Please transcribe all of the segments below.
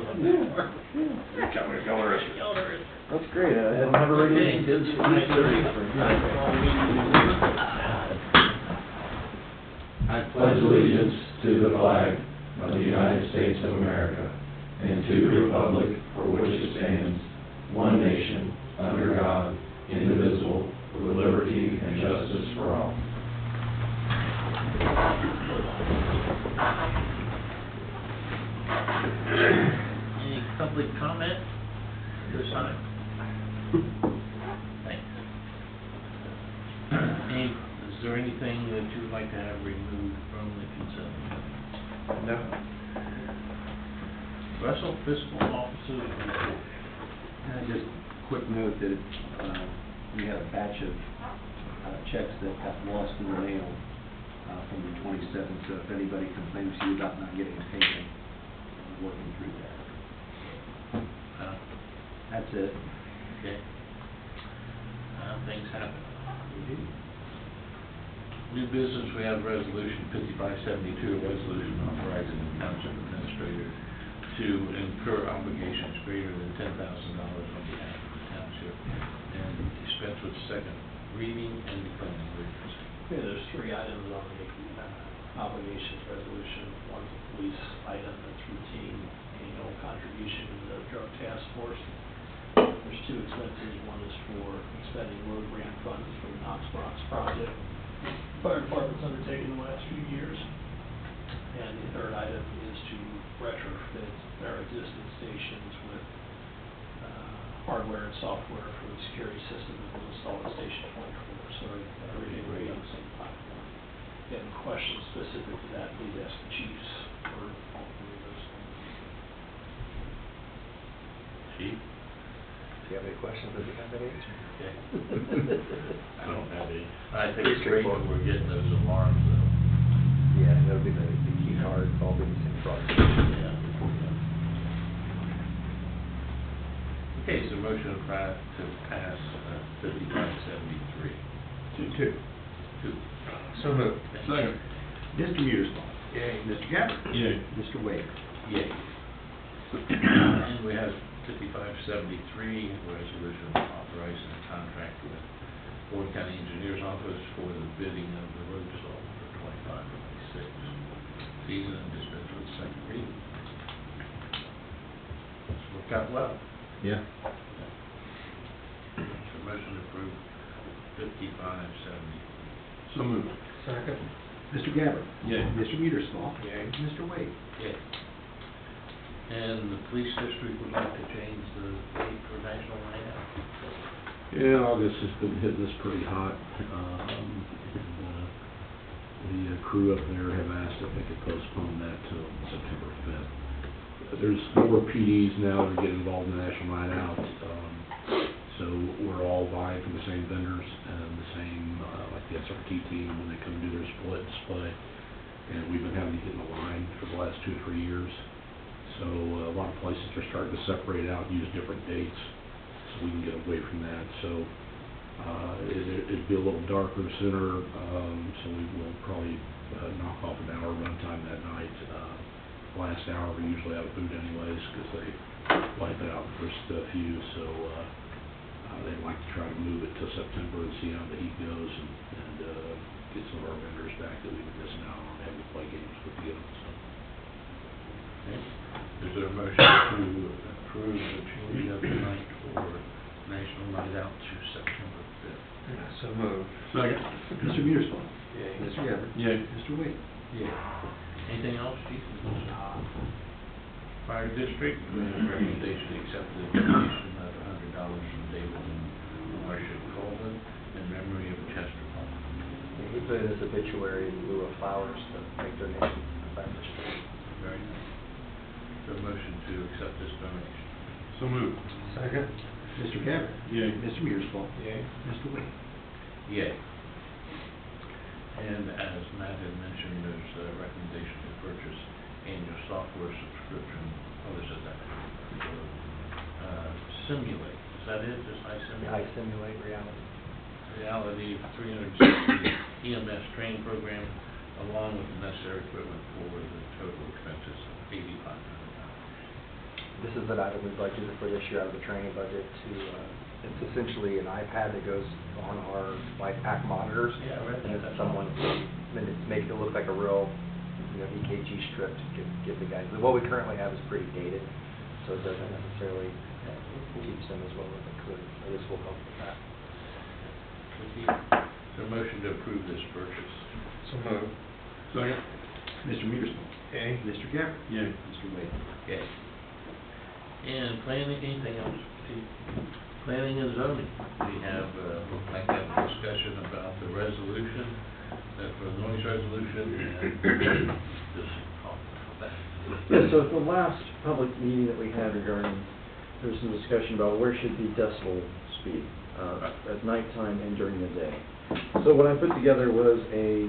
forgot about that part. That's great. I hadn't never read Okay, it. it's 9:30. I pledge allegiance to the flag of the United States of America and to the republic for which it stands, one nation, under God, indivisible, with liberty and justice for all. Any public comment this time? Thanks. Is there anything that you would like to have removed from the consent agenda? No. Russell, fiscal officer report. Just a quick note that we had a batch of checks that got lost in the mail from the 27th, so if anybody complains to you about not getting a payment, we're working through that. That's it. Okay. Things happen. New business, we have resolution 5572, a resolution authorizing the township administrator to incur obligations greater than $10,000 on behalf of the township and dispense with second reading and declaring emergency. Okay, there's 3 items on the obligations resolution. One's a police item that's routine annual contribution to the drug task force. There's 2 expenses. One is for expending road grant funds for the Knox Box project fire department's undertaken the last few years. And the third item is to retrofit their existing stations with hardware and software for the security system that was installed at Station 24. So everything will be on the same platform. If you have any questions specific to that, please ask the chiefs or all 3 of those things. Chief? Do you have any questions that you have any answer? Okay. I don't have any. I think it's great that we're getting those alarms though. Yeah, that'll be the key card, all be the same process. Yeah. Okay, so motion to pass 5573. Two. So moved. Second. Mr. Mearsclaw. Yay. Mr. Gabbard. Yay. Mr. Wade. Yay. And we have 5573, resolution authorizing a contract with Board County Engineers Office for the bidding of the road salt for 25-26 season and dispense with second reading. It's worked out well. Yeah. So motion to approve 5573. So moved. Second. Mr. Gabbard. Yay. Mr. Mearsclaw. Yay. Mr. Wade. Yay. And the police district would like to change the date for National Night Out. Yeah, August has been hitting us pretty hot. The crew up there have asked if they could postpone that till September 5th. There's more PDs now that are getting involved in the National Night Out. So we're all buying from the same vendors and the same, like the SRT team when they come do their split display. And we've been having to get in the line for the last 2 or 3 years. So a lot of places are starting to separate out and use different dates so we can get away from that. So it'd be a little darker sooner, so we will probably knock off an hour runtime that night. Last hour we're usually out of food anyways because they wipe it out the first few. So they like to try to move it to September and see how the heat goes and get some of our vendors back that we've been missing out on having to play games with them. So. Okay. Is there a motion to approve the change of the night for National Night Out to September 5th? So moved. Second. Mr. Mearsclaw. Yay. Mr. Gabbard. Yay. Mr. Wade. Yeah. Anything else, Chief? Fire District, we have a recommendation to accept the donation of $100 from David and Marcia Colvin in memory of Chester Park. He put in his obituary in lieu of flowers to make donations to the fire district. Very nice. So motion to accept this donation. So moved. Second. Mr. Gabbard. Yay. Mr. Mearsclaw. Yay. Mr. Wade. Yay. And as Matt had mentioned, there's a recommendation to purchase annual software subscription. Oh, this is that. Simulate. Is that it? Just iSimulate? I simulate reality. Reality 360 EMS training program, along with the necessary equipment for the total expenses of $8,500. this is an item we budgeted for this year out of the training budget to, it's essentially an iPad that goes on our, like, PAC monitors. Yeah, I read And that. it's someone, and it's make it look like a real, EKG strip to give the guys. What we currently have is pretty dated, so it doesn't necessarily teach them as well as it could. So this will help with that. Is there a motion to approve this purchase? So moved. Second. Mr. Mearsclaw? Yay. Mr. Gabbard? Yay. Mr. Wade? Okay. And planning, anything else, Steve? Planning and zoning, we have, like that discussion about the resolution, that for the noise resolution, and just talk about that. Yeah, so at the last public meeting that we had regarding, there was some discussion about where should be decibel speed at nighttime and during the day. So what I put together was a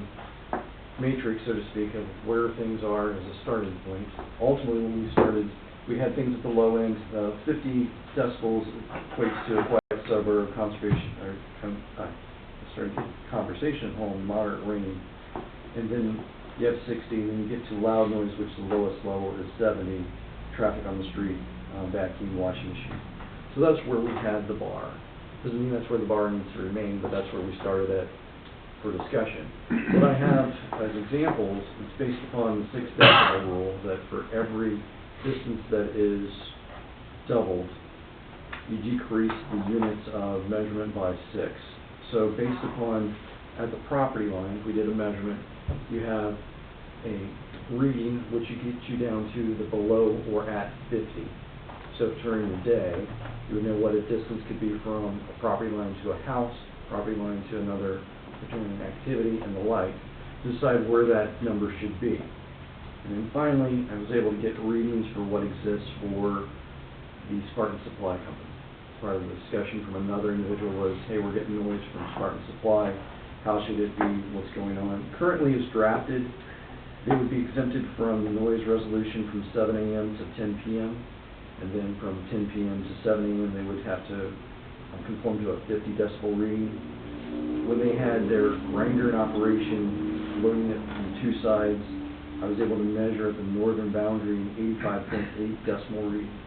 matrix, so to speak, of where things are as a starting point. Ultimately, when we started, we had things at the low end. 50 decibels equates to a quiet suburb, conversation home, moderate ringing. And then you have 60, and then you get to loud noise, which the lowest level is 70, traffic on the street, vacuum, washing machine. So that's where we had the bar. Doesn't mean that's where the bar needs to remain, but that's where we started at for discussion. What I have as examples is based upon the 6 decibel rule, that for every distance that is doubled, you decrease the units of measurement by 6. So based upon, at the property line, if we did a measurement, you have a reading which gets you down to the below or at 50. So during the day, you would know what a distance could be from a property line to a house, property line to another adjoining activity, and the like, to decide where that number should be. And then finally, I was able to get readings for what exists for the Spartan Supply Company. Part of the discussion from another individual was, hey, we're getting noise from Spartan Supply. How should it be? What's going on? Currently, as drafted, they would be exempted from the noise resolution from 7 a.m. to 10 p.m. And then from 10 p.m. to 7 a.m., they would have to conform to a 50 decibel reading. When they had their grinder in operation, loading it from 2 sides, I was able to measure at the northern boundary an 85.8 decimal reading.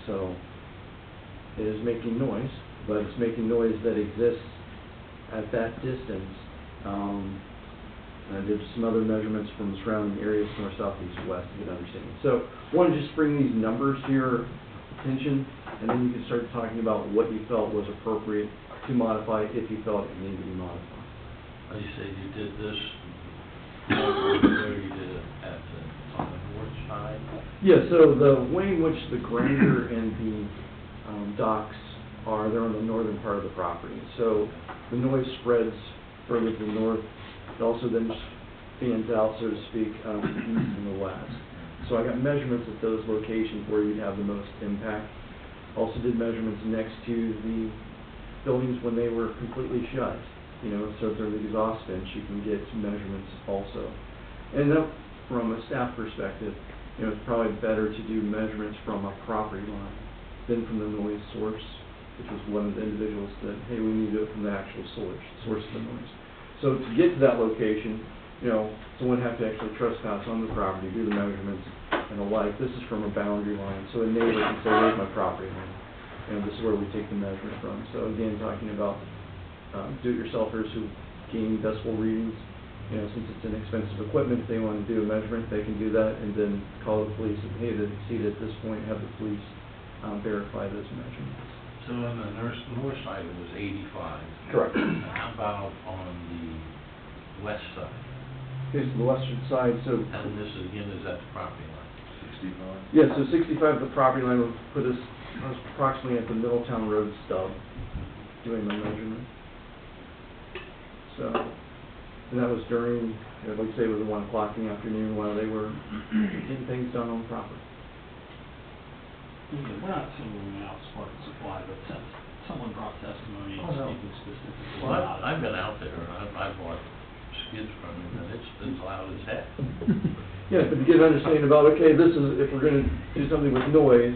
So it is making noise, but it's making noise that exists at that distance. And I did some other measurements from the surrounding areas, north, south, east, west, to get an understanding. So I want to just bring these numbers to your attention, and then you can start talking about what you felt was appropriate to modify if you felt it needed to be modified. As you say, you did this, where you did it at on the north side? Yeah, so the way in which the grinder and the docks are, they're on the northern part of the property. So the noise spreads further to the north. It also then fans out, so to speak, east and the west. So I got measurements at those locations where you'd have the most impact. Also did measurements next to the buildings when they were completely shut. So if there's an exhaust vents, you can get some measurements also. And then from a staff perspective, it's probably better to do measurements from a property line than from the noise source, which was one of the individuals said, hey, we need to do it from the actual source of the noise. So to get to that location, someone would have to actually trespass on the property, do the measurements and the like. This is from a boundary line, so a neighbor can say, where's my property line? This is where we take the measurement from. So again, talking about do-it-yourselfers who gain decibel readings, since it's inexpensive equipment, if they want to do a measurement, they can do that and then call the police and, hey, they exceeded at this point, have the police verify those measurements. So on the north side, it was 85. Correct. How about on the west side? Here's the western side, so... And this, again, is at the property line? 65? Yeah, so 65, the property line would put us approximately at the Middletown Road stub, doing the measurement. So, and that was during, like I say, it was 1 o'clock in the afternoon while they were getting things done on the property. We're not singling out Spartan Supply, but since someone brought testimony Oh, no. speaking specifically Well, about it. I've been out there, and I bought skids from him, and it's loud as heck. Yeah, but to get an understanding about, okay, this is, if we're going to do something with noise,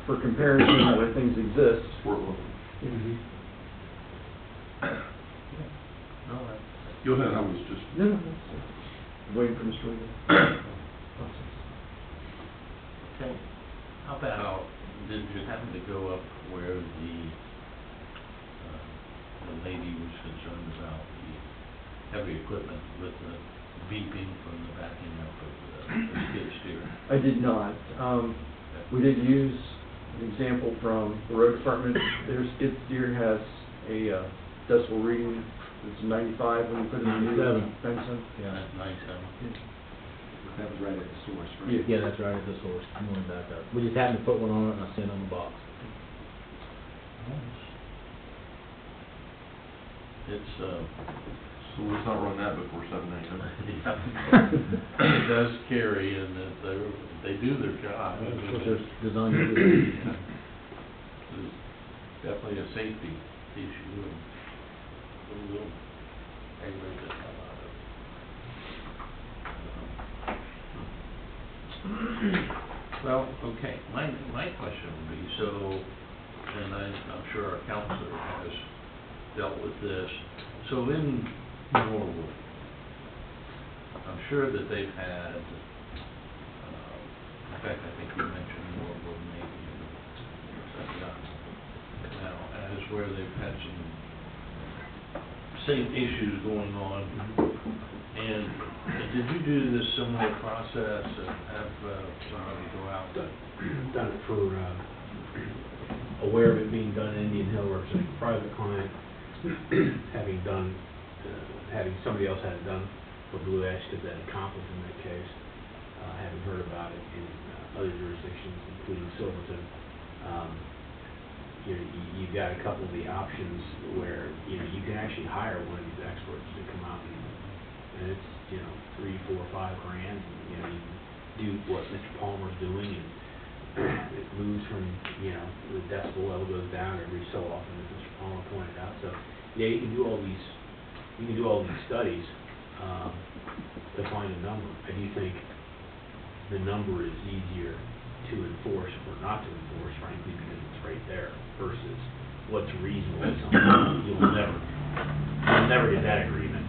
for comparison where things exist. Mm-hmm. No, Go ahead, I was just... No, waiting for Mr. Williams. okay. How about, did you happen to go up where the lady was concerned about the heavy equipment with the beeping from the backing up of the skid steer? I did not. We did use an example from the road department. Their skid steer has a decibel reading, it's 95 when you put it in the 97. fence in. Yeah. 97. That was right at the source, right? Yeah, that's right at the source. I'm going back up. We just happened to put one on it and I sent it on the box. It's, So let's not run that before 7 a.m. it does carry, and they do their job. That's what they're designed to do. It's definitely a safety issue, and we will aggravate the hell out of it. Well, okay, my question would be, so, and I'm sure our counselor has dealt with this, so in Norwood, I'm sure that they've had, in fact, I think you mentioned Norwood maybe, now, as where they've had some same issues going on. And did you do this similar process and have somebody go out? Done it for, aware of it being done in Indian Hill representing a private client, having somebody else had it done for Blue Ash because that had conflict in that case, having heard about it in other jurisdictions, including Silverton. You've got a couple of the options where, you can actually hire one of these experts to come out and it's, $3, $4, $5 grand. You do what Mr. Palmer's doing, and it moves from, the decibel level goes down every so often, as Mr. Palmer pointed out. So, yeah, you can do all these studies to find a number. I do think the number is easier to enforce or not to enforce, frankly, because it's right there, versus what's reasonable. You'll never get that agreement.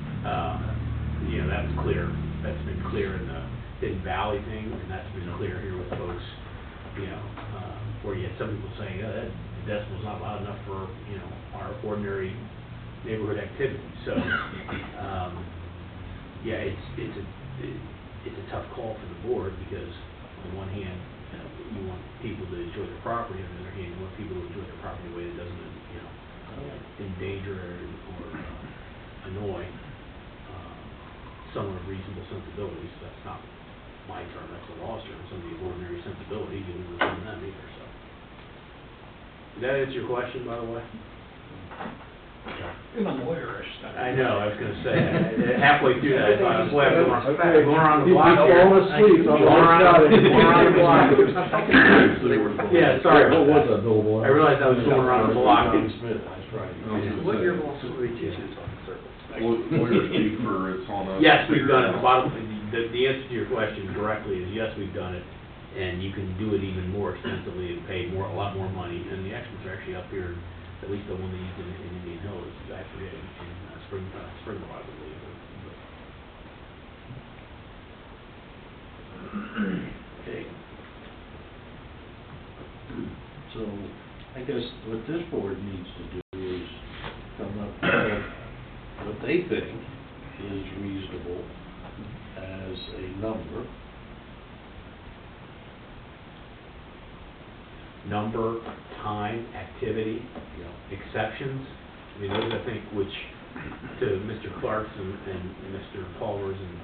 That was clear. That's been clear in the Hidden Valley thing, and that's been clear here with folks, where you had some people saying, that decibel's not loud enough for, our ordinary neighborhood activity. So, it's a tough call for the board, because on one hand, you want people to enjoy their property, on the other hand, you want people to enjoy their property in a way that doesn't, endanger or annoy someone of reasonable sensibilities. That's not my term, that's the law's term. Somebody of ordinary sensibilities, you wouldn't listen to them either, so. Did that answer your question, by the way? I'm a lawyerish stuff. I know, I was gonna say, halfway through that, I thought, boy, I'm going around the He's block here. falling asleep, so I'm Going around the block. Yeah, Yeah, sorry What about was that. that, Bill Boy? I realized I was going around the block. Smith, that's right. What year will also reach you talking circles? Lawyer speak for it's on us. Yes, we've done it. The answer to your question directly is yes, we've done it, and you can do it even more extensively and pay a lot more money. And the experts are actually up here, at least the one they used in Indian Hill is, I forget, in Springville, I believe. Okay. So, I guess what this board needs to do is come up with what they think is reasonable as a number. Number, time, activity, exceptions. I mean, those I think which, to Mr. Clark's and Mr. Palmer's and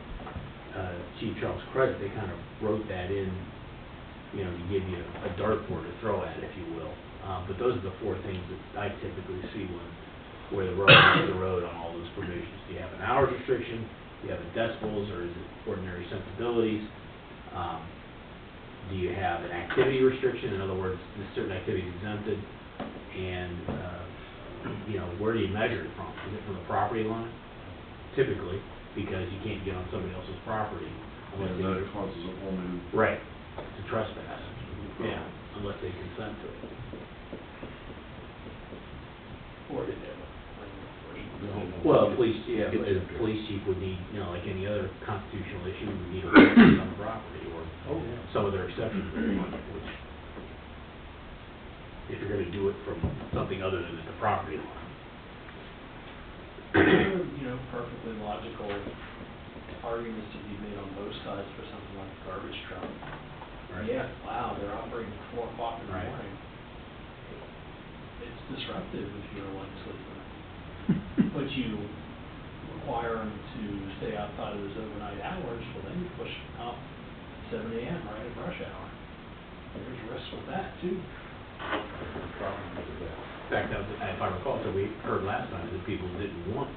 Chief Charles' credit, they kind of wrote that in, to give you a dartboard to throw at, if you will. But those are the four things that I typically see where the road is the road on all those provisions. Do you have an hours restriction? Do you have a decibels, or is it ordinary sensibilities? Do you have an activity restriction? In other words, this certain activity is exempted, and where do you measure it from? Is it from the property line? Typically, because you can't get on somebody else's property unless And that causes a whole new. right. It's a trespass. Yeah, unless they consent to it. Or did they? Well, police chief would need, like any other constitutional issue, would need a license on the property, or some of their exceptions, which you're gonna do it from something other than at the property line. You know, perfectly logical arguments to be made on both sides for something like a garbage truck. Right. Yeah, wow, they're operating at 4 o'clock in the Right. morning. It's disruptive if you're a legislator. But you require them to stay outside of those overnight hours, well, then you push them out 7 AM right at rush hour. There's risks with that too. In fact, that was, if I recall, so we heard last time that people didn't want,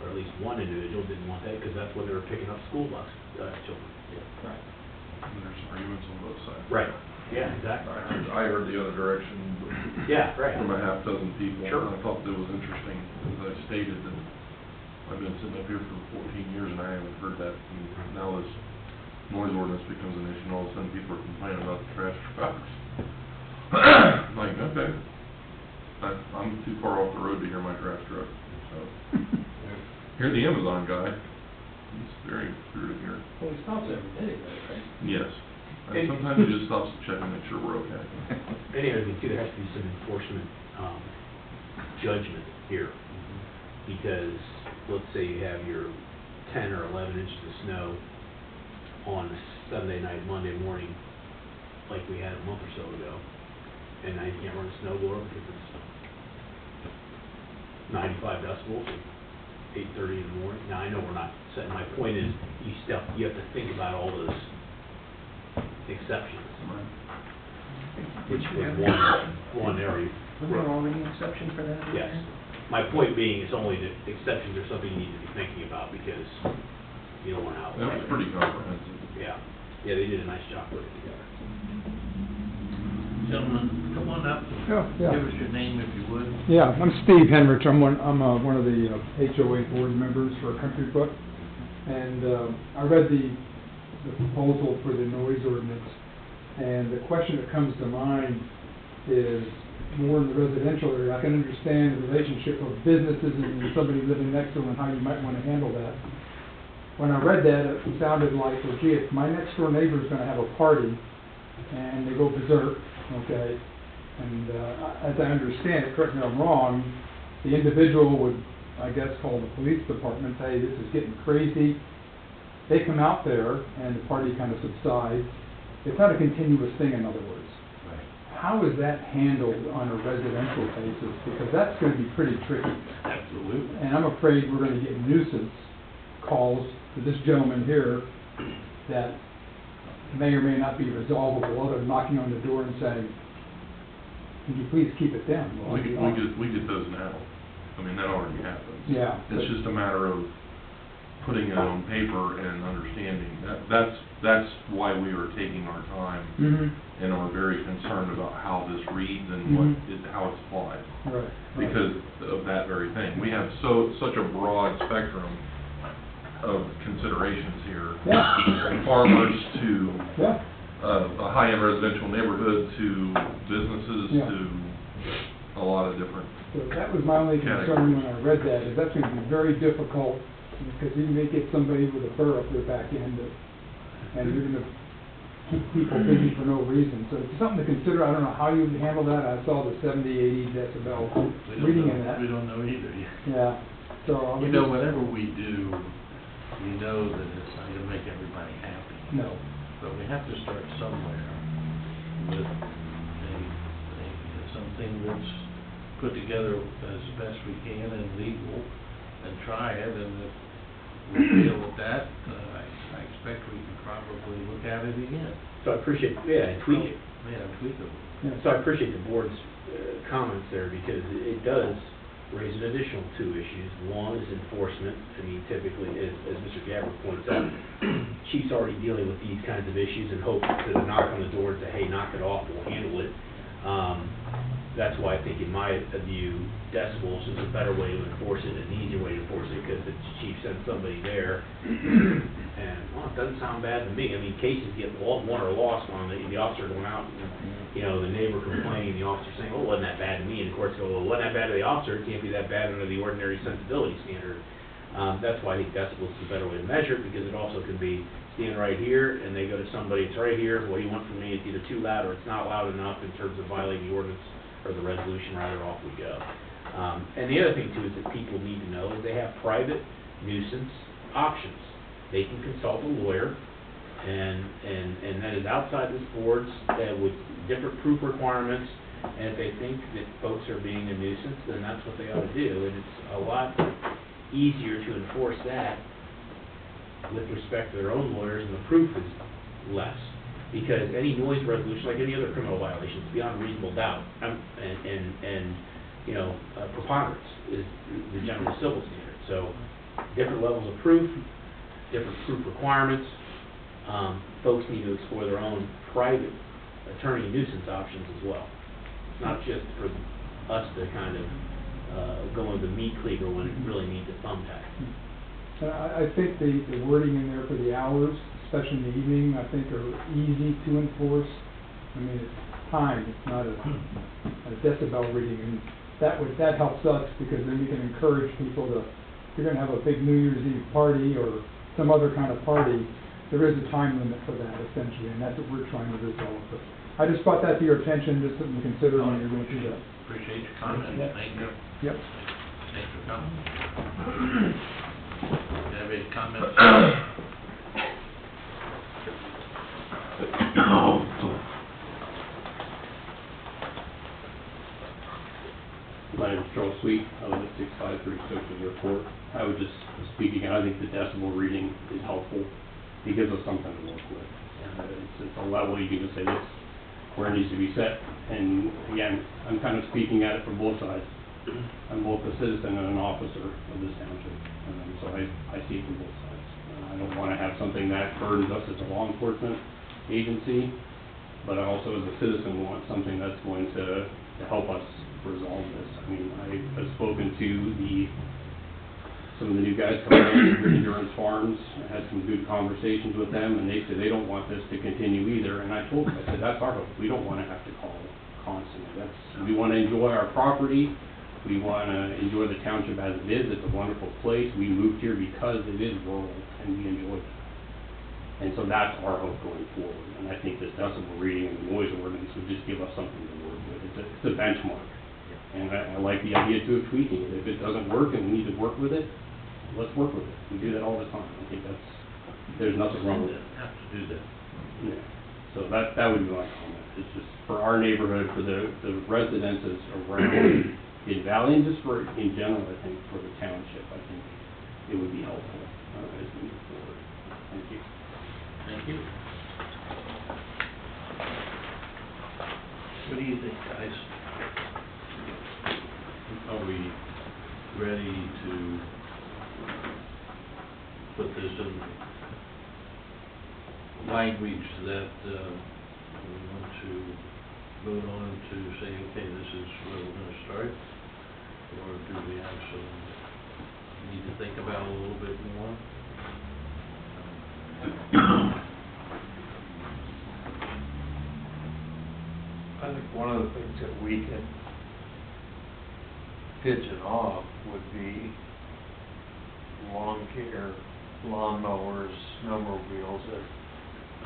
or at least one individual didn't want that, because that's when they were picking up school bus, children. Right. And there's arguments on both sides. Right, yeah, exactly. I heard the other direction Yeah, right. from a half dozen people. Sure. And I thought that was interesting, as I stated, that I've been sitting up here for 14 years and I haven't heard that. And now this noise ordinance becomes an issue, and all of a sudden people are complaining about the trash trucks. I'm like, okay, I'm too far off the road to hear my trash truck, so. Here's the Amazon guy, he's very clear to hear. Well, he stops every day though, right? Yes, and And- sometimes he just stops to check and make sure we're okay. Anyway, too, there has to be some enforcement, judgment here, because let's say you have your 10 or 11 inches of snow on Sunday night, Monday morning, like we had a month or so ago, and now you can't run a snowblower because it's 95 decibels at 8:30 in the morning. Now, I know we're not saying, my point is, you have to think about all those exceptions, which was one area. Wasn't there already an exception for that? Yes. My point being, it's only that exceptions are something you need to be thinking about, because you don't want to That was pretty comprehensive. Yeah, they did a nice job putting it together. Gentlemen, come on up. Yeah. Give us your name if you would. Yeah, I'm Steve Henrich. I'm one of the HOA board members for Country Brook. And I read the proposal for the noise ordinance. And the question that comes to mind is more in the residential area. I can understand the relationship of businesses and somebody living next to them and how you might want to handle that. When I read that, it sounded like, well, gee, if my next door neighbor's going to have a party and they go berserk, okay, and as I understand it, correct me if I'm wrong, the individual would, I guess, call the police department, say, this is getting crazy. They come out there and the party kind of subsides. It's not a continuous thing, in other words. Right. How is that handled on a residential basis? Because that's going to be pretty tricky. Absolutely. And I'm afraid we're going to get nuisance calls to this gentleman here that may or may not be resolvable, other than knocking on the door and saying, can you please keep it down? Well, we get those now. I mean, that already happens. Yeah. It's just a matter of putting it on paper and understanding. That's why we are taking our time Mm-hmm. and are very concerned about how this reads and how it's applied. Right. Because of that very thing. We have such a broad spectrum of considerations here. Yeah. From farmers to Yeah. a high-end residential neighborhood to businesses Yeah. to a lot of different. So that was my only concern when I read that, is that's going to be very difficult, because you may get somebody with a burr up their back end, and you're going to keep people busy for no reason. So it's something to consider. I don't know how you would handle that. I saw the 70, 80 decibel reading in that. We don't know either. Yeah. So I would You know, just- whatever we do, we know that it's not gonna make everybody happy. No. But we have to start somewhere with something that's put together as best we can and legal, and try it, and if we deal with that, I expect we can probably look at it again. So I appreciate, and tweak it. Yeah, tweak it. Yeah. So I appreciate the board's comments there, because it does raise an additional two issues. One is enforcement. I mean, typically, as Mr. Gabbard points out, chief's already dealing with these kinds of issues and hope to knock on the door and say, hey, knock it off, we'll handle it. That's why I think, in my view, decibels is a better way to enforce it, an easier way to enforce it, because the chief sends somebody there, and, well, it doesn't sound bad to me. I mean, cases get won or lost on the officer going out, and, you know, the neighbor complaining, the officer saying, oh, it wasn't that bad to me, and the courts go, well, it wasn't that bad to the officer, it can't be that bad under the ordinary sensibility standard. That's why I think decibels is a better way to measure it, because it also can be, stand right here, and they go to somebody, it's right here, what do you want from me? It's either too loud or it's not loud enough in terms of violating the ordinance. or the resolution rather, off we go. And the other thing too is that people need to know is they have private nuisance options. They can consult a lawyer, and that is outside this board's, with different proof requirements. And if they think that folks are being a nuisance, then that's what they ought to do. And it's a lot easier to enforce that with respect to their own lawyers, and the proof is less. Because any noise resolution, like any other criminal violation, is beyond reasonable doubt. And you know, preponderance is the general civil standard. So different levels of proof, different proof requirements. Folks need to explore their own private attorney nuisance options as well. It's not just for us to kind of go into the meat cleaver when it really needs a thumbtack. I think the wording in there for the hours, especially in the evening, I think are easy to enforce. I mean, it's time, it's not a decibel reading, and that helps us, because then we can encourage people to, if you're gonna have a big New Year's Eve party or some other kind of party, there is a time limit for that essentially, and that's what we're trying to resolve. But I just brought that to your attention, just something to consider when you're going through that. Appreciate your comments, Yep. thank you. Yep. Thanks for coming. Have any comments? My name is Charles Sweet, I live at 6536 Report. I was just speaking, I think the decibel reading is helpful. It gives us something to work with. It's a level you can just say this, where it needs to be set. And again, I'm kind of speaking at it from both sides. I'm both a citizen and an officer of this township, so I see it from both sides. I don't want to have something that burdens us as a law enforcement agency, but I also, as a citizen, want something that's going to help us resolve this. I mean, I have spoken to some of the new guys coming in, Endurance Farms. I had some good conversations with them, and they said they don't want this to continue either. And I told them, I said, that's our hope. We don't want to have to call constantly. We want to enjoy our property. We want to enjoy the township as it is. It's a wonderful place. We moved here because it is rural, and we enjoy it. And so that's our hope going forward. And I think this decibel reading and the noise ordinance would just give us something to work with. It's a benchmark. And I like the idea too of tweaking it. If it doesn't work and we need to work with it, let's work with it. We do that all the time. I think there's nothing wrong with it. Have to do that. Yeah. So that would be my comment. It's just for our neighborhood, for the residences around in Valley, and just for, in general, I think, for the township, I think it would be helpful as we move forward. Thank you. Thank you. What do you think, guys? Are we ready to put this in language that we want to vote on to say, okay, this is where we're going to start? Or do we have some, need to think about it a little bit more? I think one of the things that we can pigeon off would be lawn care, lawnmowers, snowmobiles.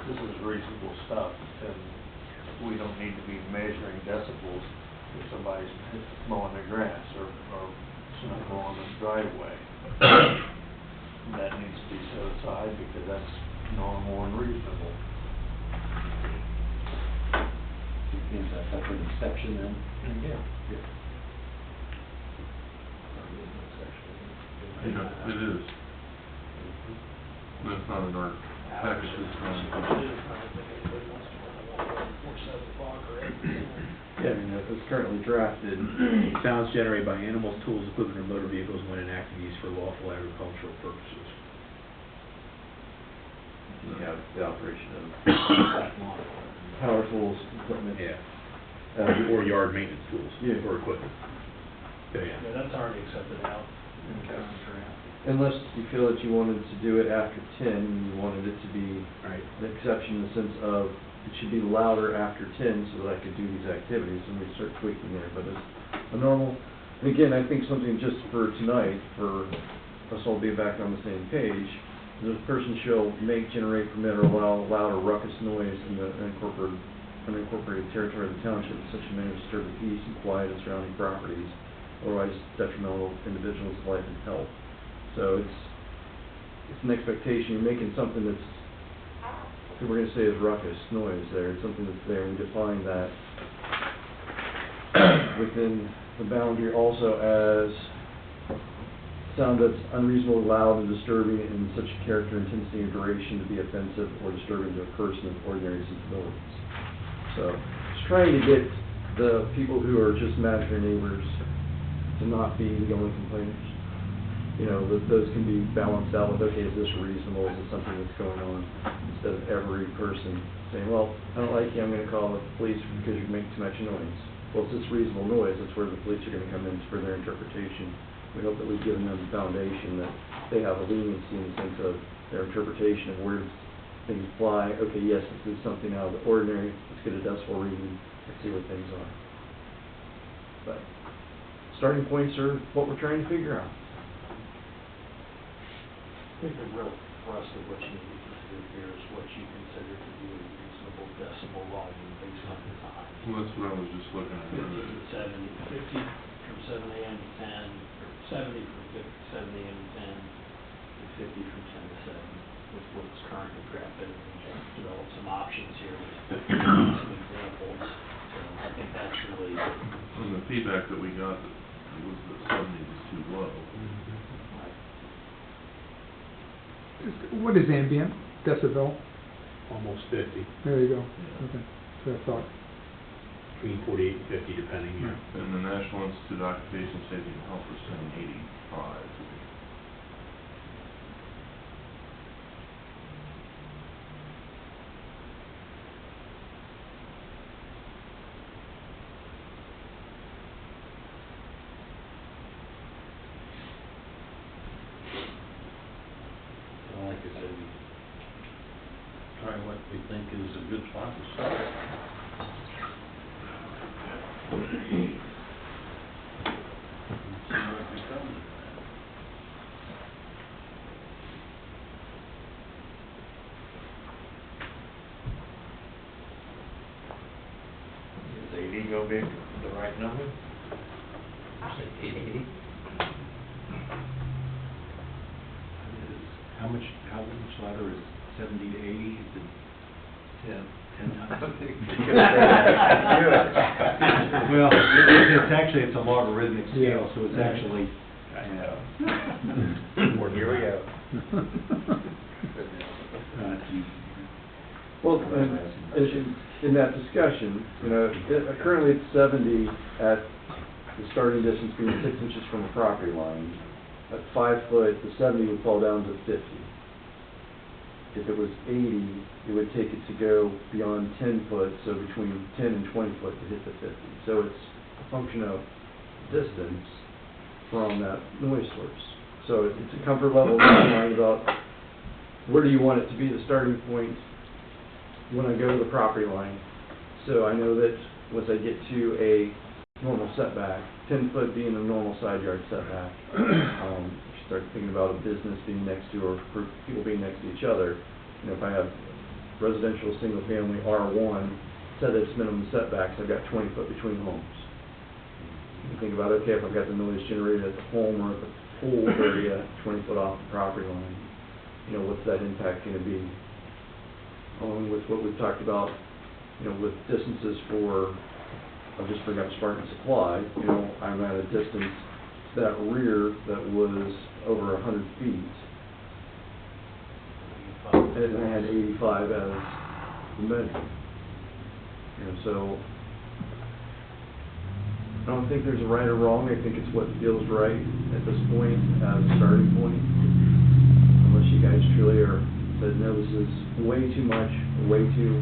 This is reasonable stuff, and we don't need to be measuring decibels if somebody's mowing their grass or snow on the driveway. That needs to be set aside because that's normal and reasonable. Do you think that's up for an exception then? Yeah. Yeah, it is. That's not in our package this time. Yeah, I mean, it's currently drafted. Sounds generated by animals, tools, equipment, or motor vehicles when in active use for lawful agricultural purposes. You have the operation of power tools, equipment. Yeah. Or yard maintenance tools Yeah. or equipment. Yeah, that's already accepted out in the current draft. Unless you feel that you wanted to do it after 10, you wanted it to be Right. an exception in the sense of it should be louder after 10 so that I could do these activities, and we start tweaking there. But it's a normal, and again, I think something just for tonight, for us all being back on the same page, is a person shall make, generate, permit, or allow loud or ruckus noise in the corporate unincorporated territory of the township in such a manner to disturb the peace and quiet of surrounding properties, otherwise detrimental to individuals' life and health. So it's an expectation, you're making something that's, if we're gonna say is ruckus, noise there, it's something that's there, and we define that within the boundary also as sound that's unreasonably loud and disturbing in such character, intensity, and duration to be offensive or disturbing to a person of ordinary sensibilities. So, just trying to get the people who are just mad at their neighbors to not be the only complainers. You know, those can be balanced out with, okay, is this reasonable, is this something that's going on? Instead of every person saying, well, I don't like you, I'm gonna call the police because you make too much noise. Well, it's this reasonable noise, that's where the police are gonna come in for their interpretation. We hope that we've given them the foundation, that they have a leniency in the sense of their interpretation of where things apply. Okay, yes, this is something out of the ordinary, let's get a decibel reading, let's see what things are. But starting points are what we're trying to figure out. I think the real thrust of what you need to consider here is what you consider to be a reasonable decibel volume based on design. Well, that's what I was just looking at. 50 from 7 a.m. to 10, or 70 from 7 a.m. to 10, and 50 from 10 to 7, with what's currently drafted. And we just developed some options here with some examples. So I think that's really... And the feedback that we got was that 70 was too low. What is ambient decibel? Almost 50, There you go. Okay, so I thought. between 48 and 50 depending, yeah. And the National Institute of Occupational Safety and Health was saying 85. Well, like I said, we try what we think is a good spot to start. See what becomes of that. Is 80 gonna be the right number? Say 80. How much louder is 70 to 80? Is it 10 times? Well, it's actually, it's a logarithmic scale, so it's actually, Here we go. Well, in that discussion, you know, currently it's 70 at the starting distance being 6 inches from the property line. At 5 foot, the 70 would fall down to 50. If it was 80, it would take it to go beyond 10 foot, so between 10 and 20 foot to hit the 50. So it's a function of distance from that noise source. So it's a comfort level in mind about where do you want it to be the starting point when I go to the property line. So I know that once I get to a normal setback, 10 foot being a normal side yard setback, start thinking about a business being next to, or people being next to each other. You know, if I have residential single family R1, set its minimum setbacks, I've got 20 foot between homes. You think about, okay, if I've got the noise generated at the home or at the pool area, 20 foot off the property line, you know, what's that impact going to be? Along with what we've talked about, you know, with distances for, I'll just bring up Spartan Supply, you know, I'm at a distance that rear that was over 100 feet. And I had 85 as the measure. You know, so I don't think there's a right or wrong. I think it's what feels right at this point as a starting point. Unless you guys truly are said, no, this is way too much, way too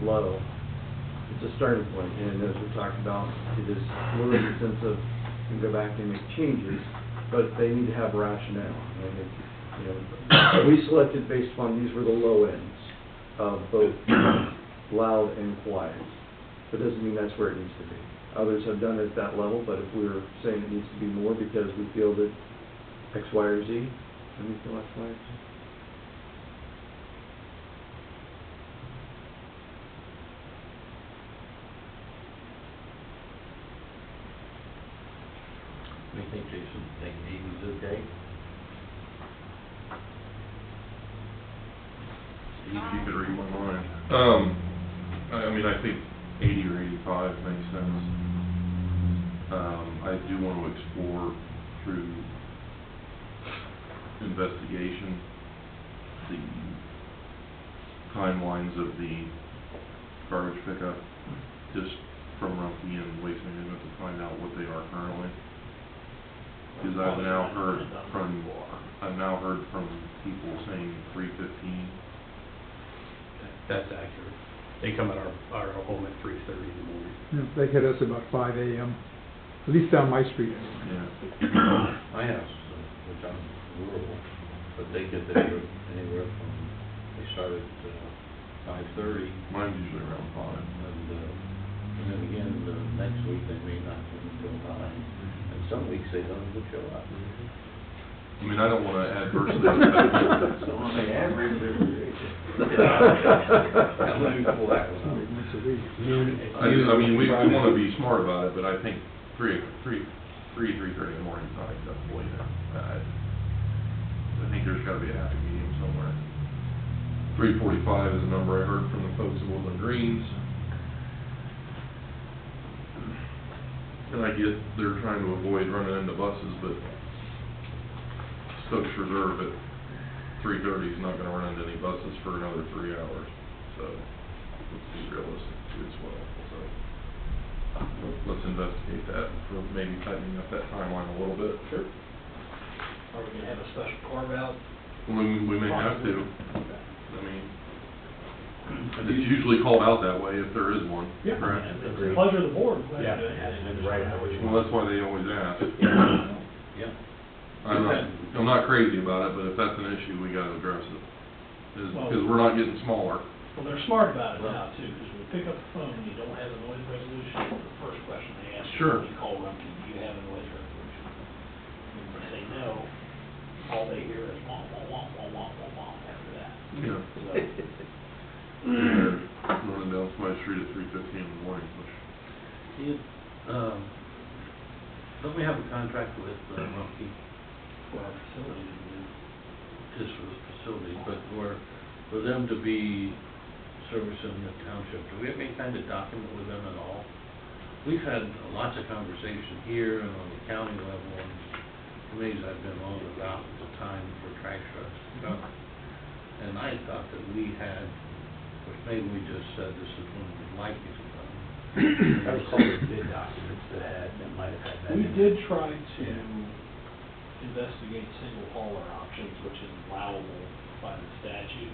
low. It's a starting point, and as we talked about, it is fluid in the sense of you can go back and make changes, but they need to have rationale. And I think, you know, we selected based upon these were the low ends of both loud and quiet. But doesn't mean that's where it needs to be. Others have done it at that level, but if we're saying it needs to be more because we feel that X, Y, or Z, then we feel X, Y, or Z. I think Jason, think 80's okay? You could read my mind. I mean, I think 80 or 85 makes sense. I do want to explore through investigation the timelines of the garbage pickup, just from Rumpke and Waste Management to find out what they are currently. Because I've now heard from people saying 3:15. That's accurate. They come at our home at 3:30 in the morning. Yeah, they hit us about 5 a.m., at least down my street. Yeah. My house, which I'm rural, but they get there anywhere from, they start at 5:30. Mine's usually around 5. And then again, the next week they may not come until 9. And some weeks they don't even show up. I mean, I don't want to adversely affect. So on the average, let me pull that one out. Once a week. I mean, we want to be smart about it, but I think 3:30 in the morning is not acceptable either. I think there's got to be a happy medium somewhere. 3:45 is a number I heard from the folks in Woodland Greens. And I get they're trying to avoid running into buses, but Stokes Reserve at 3:30 is not going to run into any buses for another 3 hours. So let's be realistic too as well. So let's investigate that for maybe tightening up that timeline a little bit. Sure. Are we gonna have a special carve out? We may have to. Okay. I mean, it's usually called out that way if there is one. Yeah. Correct? It's the pleasure of the board. Glad Yeah, to do it. and right now, which Well, that's why they always ask. Yeah. I'm not crazy about it, but if that's an issue, we gotta address it. Because we're not getting smaller. Well, they're smart about it now too, because when you pick up the phone and you don't have a noise resolution, the first question they ask you Sure. when you call Rumpke, do you have a noise resolution? And if you say no, all they hear is wah, wah, wah, wah, wah, wah, wah after that. Yeah. So, They're running down my street at 3:15 in the morning, which, Don't we have a contract with Rumpke for our facility to do. just for the facility, but for them to be servicing the township, do we have any kind of document with them at all? We've had lots of conversation here and on the county level and committees I've been on about the time for trash trucks to come. And I thought that we had, which maybe we just said this is when we'd like you to come. I was calling the bid documents that might have had that. We in did it. try to investigate single hauler options, which is allowable by the statute,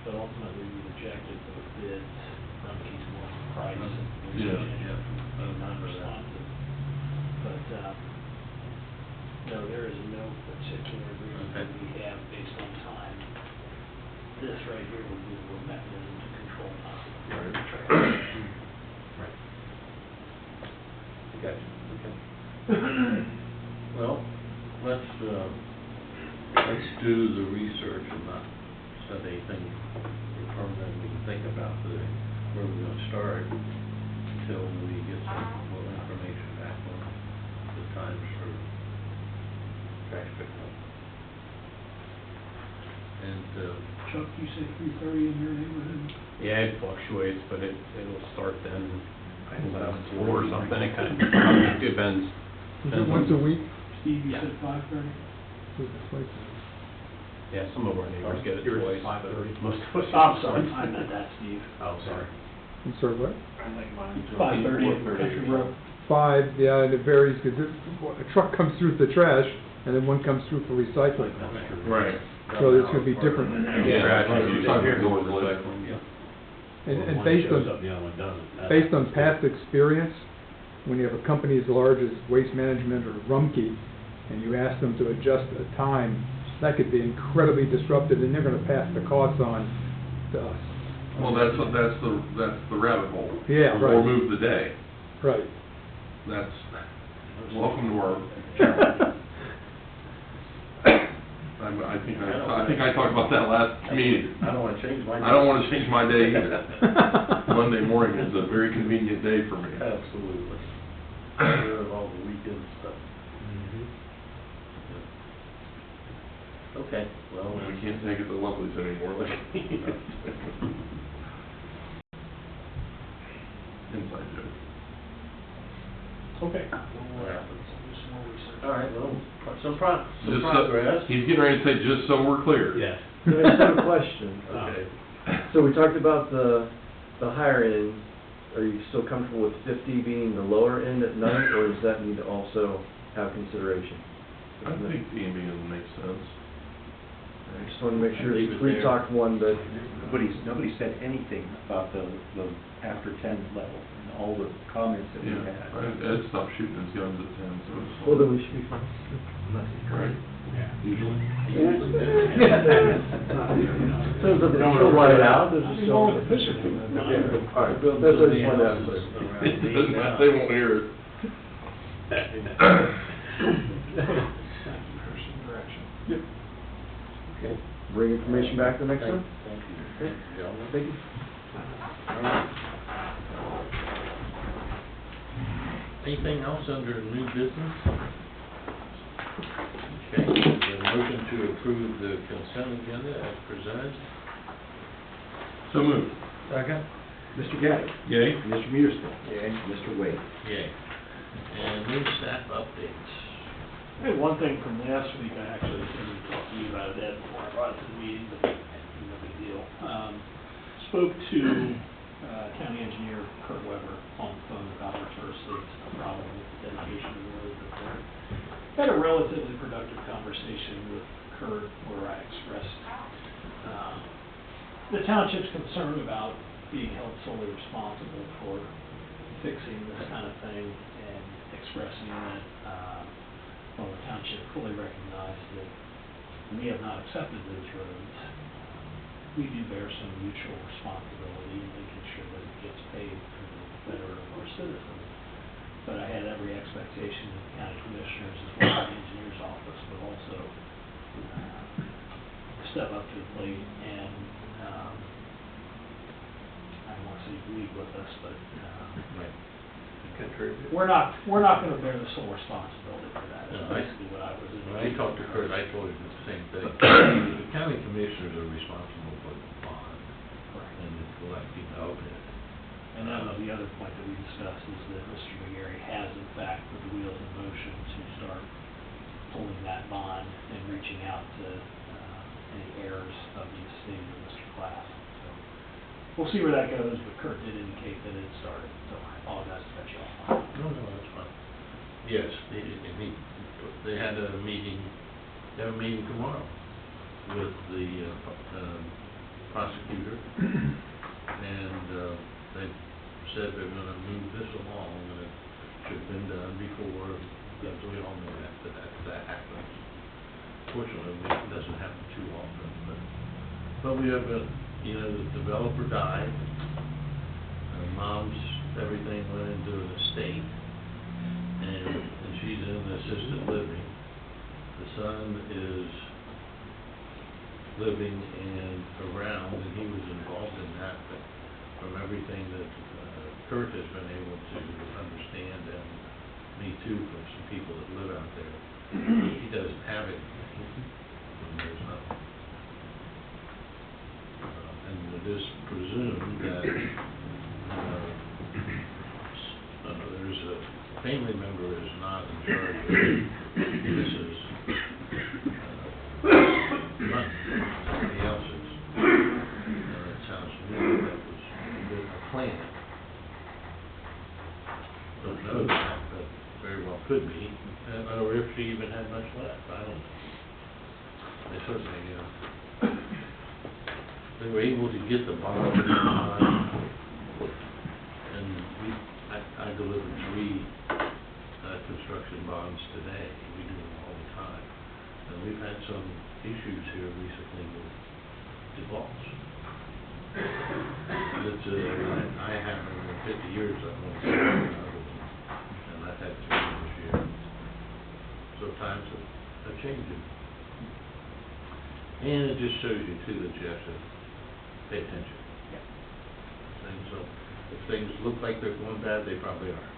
but ultimately we rejected those bids. Rumpke's more price and being non-responsive. But, no, there is no particular agreement that we have based on time. This right here would be the mechanism to control time. Right. Gotcha, okay. Well, let's do the research and not set anything firm that we can think about where we're gonna start until we get some more information back on the times for trash pickup. And, Chuck, you say 3:30 in your neighborhood? Yeah, it fluctuates, but it'll start then, about 4 or something, it kind of depends. Is it once a week? Steve, you Yeah. said 5:30? Yeah, some of our neighbors get it Yours is twice, 5:30. but most of us. I'm sorry, I meant that, Steve. Oh, sorry. I'm sorry, what? 5:30 at Country Road. 5, yeah, and it varies, because a truck comes through for the trash, and then one comes through for recycling. right. So there's gonna be different. Yeah. You're talking Here, about go noise back one, yeah. And One based shows on, up, the other one doesn't. based on past experience, when you have a company as large as Waste Management or Rumpke, and you ask them to adjust a time, that could be incredibly disruptive, and they're gonna pass the costs on to us. Well, that's the rabbit hole. Yeah, right. Or move the day. Right. That's, welcome to our challenge. I think I talked about that last meeting. I don't wanna change my day. I don't wanna change my day either. Monday morning is a very convenient day for me. Absolutely. Get rid of all the weekend stuff. Okay, well, We can't take it to Lovely's anymore, like. Inside joke. Okay. We'll, do some more research. all right, well, some Just so- progress. He's getting ready to say, just so we're clear. Yes. So I just have a question. Okay. So we talked about the higher end. Are you still comfortable with 50 being the lower end at night, or does that need to also have consideration? I think ambient makes sense. I just wanted to make sure, Leave it we there. talked one, but Nobody said anything about the after 10 level, and all the comments that we Yeah, had. Ed stopped shooting his guns at 10, so it's. well, then we should be fine. Right? Usually. So if they still want it out, there's just More so. with the picture. Yeah, all right, that's what I just wanted to have clear. They won't hear it. Okay, bring information back the next time? Thank you, Okay. gentlemen. Thank you. Anything else under new business? Okay, the motion to approve the consent agenda as presented. So moved. Second. Mr. Gaddy. Yay? Mr. Mearsclaw. Mr. Wade. Yay. And new staff updates. I had one thing from last week, I actually didn't talk to you about it before I brought it to the meeting, but no big deal. Spoke to County Engineer Kurt Weber on the phone about our first problem with the dedication of the road report. Had a relatively productive conversation with Kurt where I expressed the township's concern about being held solely responsible for fixing this kind of thing, and expressing that well, the township fully recognized that we have not accepted those roads. We do bear some mutual responsibility in making sure that it gets paid for the better of our citizens. But I had every expectation that the county commissioners, as well as the engineer's office, would also step up to the plate and, I don't want to say lead with us, but, Contribute. we're not going to bear the sole responsibility for that. That's No, basically what I was. When I talked to Kurt, I told him the same thing. The county commissioners are responsible for the bond and collecting of it. And then the other point that we discussed is that Mr. McGarry has in fact put the wheels in motion to start pulling that bond and reaching out to any heirs of the estate of Mr. Class. So we'll see where that goes, but Kurt did indicate that it started, so I apologize to cut you off. No, that's fine. Yes, they had a meeting, they have a meeting tomorrow with the prosecutor, and they said they're gonna move this along, and it should have been done before, because we all know that happens. Fortunately, it doesn't happen too often, but we have the developer died, mom's, everything went into an estate, and she's in assisted living. The son is living around, and he was involved in that, but from everything that Kurt has been able to understand, and me too, from some people that live out there, he doesn't have it. And there's nothing. And it is presumed that there's a family member is not in charge of Mrs. money, somebody else's. It sounds to me like that was a plan. Don't know that, but very well could be, or if she even had much left, I don't know. They certainly, they were able to get the bond in time, and I delivered 3 construction bonds today. We do them all the time. And we've had some issues here recently with defaults. It's, I haven't, in 50 years, I've only seen one other one, and I've had 3 this year. So times are changing. And it just shows you too that you have to pay attention. And so, if things look like they're going bad, they probably are.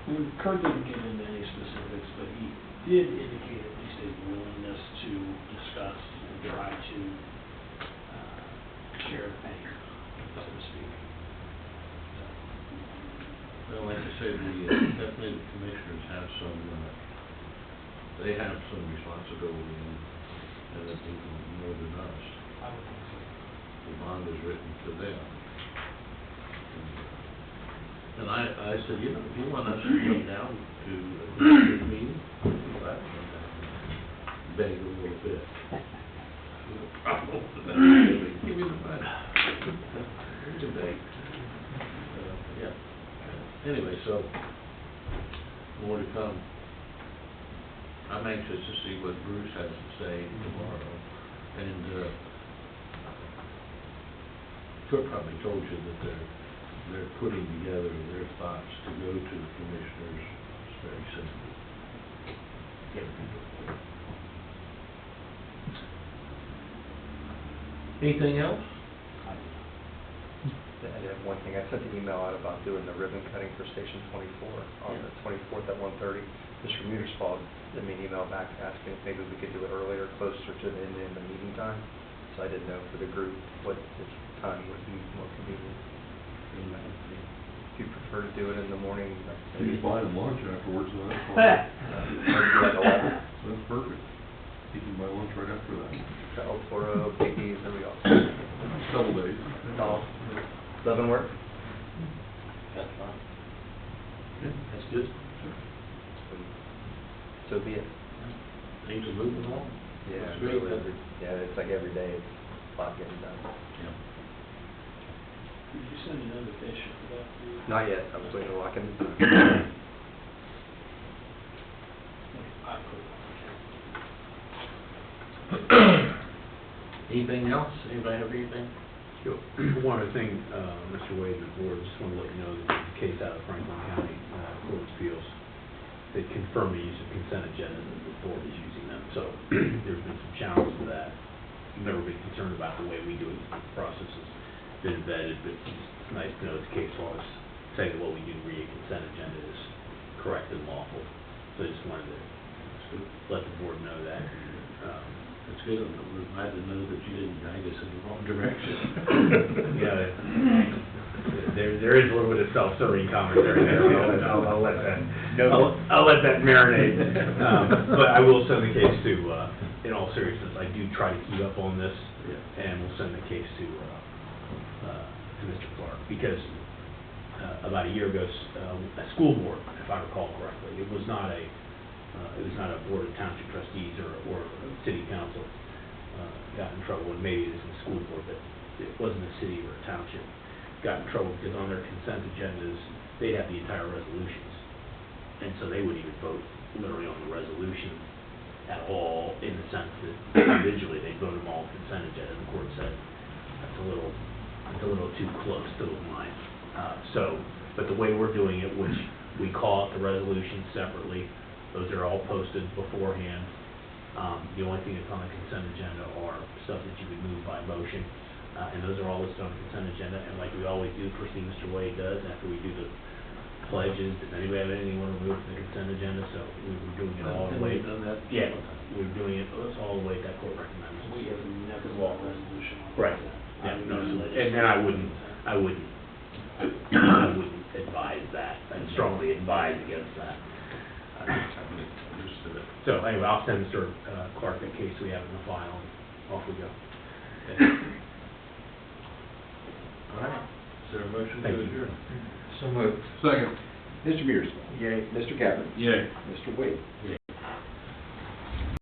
Kurt didn't get into any specifics, but he did indicate at least a willingness to discuss and try to share the pain, so to speak. Well, like I say, definitely the commissioners have some, they have some responsibility and I think more than us. I would think so. The bond is written to them. And I said, you know, if you want us to come down to a commissioners meeting, we'll have to come down and beg a little bit. No problem with that. Give me the money. Here's a beg. Yeah. Anyway, so, more to come. I'm anxious to see what Bruce has to say tomorrow. And, Kurt probably told you that they're putting together their thoughts to go to the commissioners very soon. Anything else? I did have one thing. I sent an email out about doing the ribbon cutting for Station 24 on the 24th at 1:30. Mr. Muterspaw sent me an email back asking if maybe we could do it earlier, closer to the end of the meeting time. So I didn't know for the group what this time would be more convenient. If you prefer to do it in the morning, You can buy them lunch afterwards, so that's fine. like 11. That's perfect. You can buy lunch right after that. El Toro, Piggies, there we go. Double days. All 11 work? That's fine. Yeah, that's good. So be it. Things are moving along. Yeah, That's it's great. really, yeah, it's like every day, it's a lot getting done. Yeah. Did you send an invitation for that? Not yet, I was waiting to lock in. I put it on. Anything else? Anybody have anything? One other thing, Mr. Wade and the board, just want to let you know that the case out of Franklin County Court of Appeals, they confirm the use of consent agenda, and the board is using them. So there's been some challenge to that. I've never been concerned about the way we do it. The process has been vetted, but it's nice to know the case law is saying that what we do via consent agenda is correct and lawful. So I just wanted to let the board know that. That's good. We're glad to know that you didn't guide us in the wrong direction. Yeah, there is a little bit of self-serving commentary there. I'll let that marinate. But I will send the case to, in all seriousness, I do try to keep up on this, and we'll send the case to Mr. Clark, because about a year ago, a school board, if I recall correctly, it was not a board of township trustees or city council got in trouble, and maybe it is a school board, but it wasn't a city or a township, got in trouble because on their consent agendas, they'd have the entire resolutions. And so they wouldn't even vote literally on the resolution at all, in the sense that individually they voted them all consent agenda, and the court said, that's a little too close to the line. But the way we're doing it, which we call out the resolutions separately, those are all posted beforehand. The only thing that's on the consent agenda are stuff that you would move by motion, and those are all listed on the consent agenda. And like we always do, first thing Mr. Wade does after we do the pledges, does anybody have anything you want to remove from the consent agenda? So we were doing it all the way. We've done that. Yeah, we were doing it all the way that court recommends. We have never done a resolution on that. Right. Yeah, no, and then I wouldn't advise that. I'd strongly advise against that. So anyway, I'll send Mr. Clark the case we have in the file, and off we go. All right. Is there a motion to Thank you. adjourn? So moved. Second. Mr. Mears. Yay. Mr. Capron. Yay. Mr. Wade. Yeah.